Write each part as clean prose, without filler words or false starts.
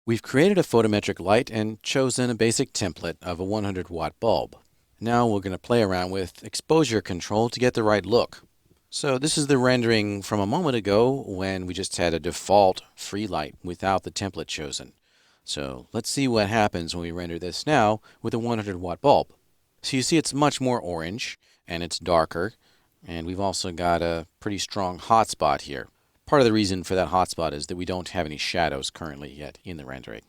We've created a photometric light and chosen a basic template of a 100-watt bulb. Now we're going to play around with exposure control to get the right look. So this is the rendering from a moment ago when we just had a default free light without the template chosen. So let's see what happens when we render this now with a 100-watt bulb. So you see it's much more orange and it's darker, and we've also got a pretty strong hotspot here. Part of the reason for that hotspot is that we don't have any shadows currently yet in the rendering.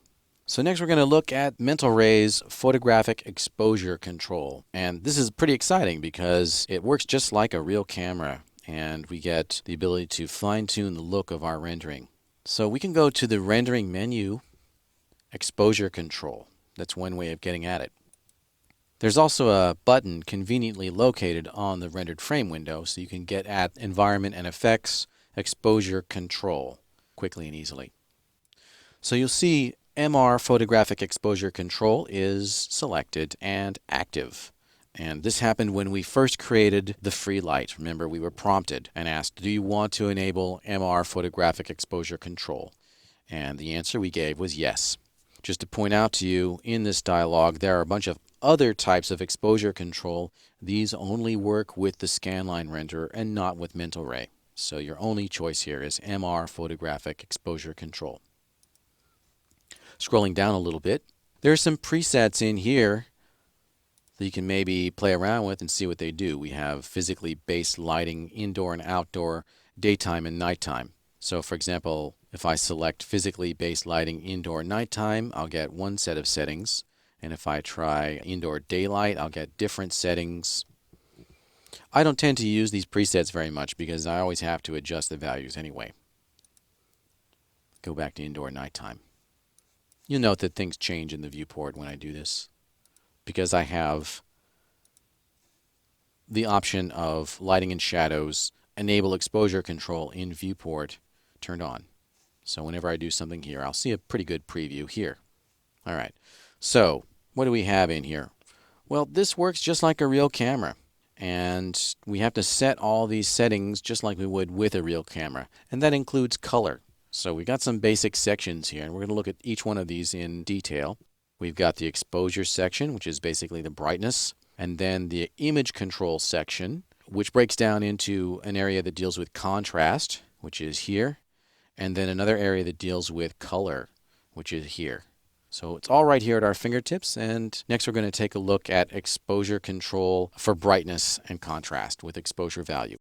So next we're going to look at Mental Ray's photographic exposure control. And this is pretty exciting because it works just like a real camera, and we get the ability to fine-tune the look of our rendering. So we can go to the rendering menu, exposure control. That's one way of getting at it. There's also a button conveniently located on the rendered frame window, so you can get at environment and effects, exposure control quickly and easily. So you'll see MR photographic exposure control is selected and active. And this happened when we first created the free light. Remember, we were prompted and asked, do you want to enable MR photographic exposure control? And the answer we gave was yes. Just to point out to you, in this dialog, there are a bunch of other types of exposure control. These only work with the scanline renderer and not with Mental Ray. So your only choice here is MR photographic exposure control. Scrolling down a little bit, there are some presets in here that you can maybe play around with and see what they do. We have physically based lighting, indoor and outdoor, daytime and nighttime. So for example, if I select physically based lighting indoor nighttime, I'll get one set of settings. And if I try indoor daylight, I'll get different settings. I don't tend to use these presets very much because I always have to adjust the values anyway. Go back to indoor nighttime. You'll note that things change in the viewport when I do this because I have the option of lighting and shadows, enable exposure control in viewport turned on. So whenever I do something here, I'll see a pretty good preview here. All right, so what do we have in here? Well, this works just like a real camera. And we have to set all these settings just like we would with a real camera. And that includes color. So we've got some basic sections here, and we're going to look at each one of these in detail. We've got the exposure section, which is basically the brightness. And then the image control section, which breaks down into an area that deals with contrast, which is here. And then another area that deals with color, which is here. So it's all right here at our fingertips, and next we're going to take a look at exposure control for brightness and contrast with exposure value.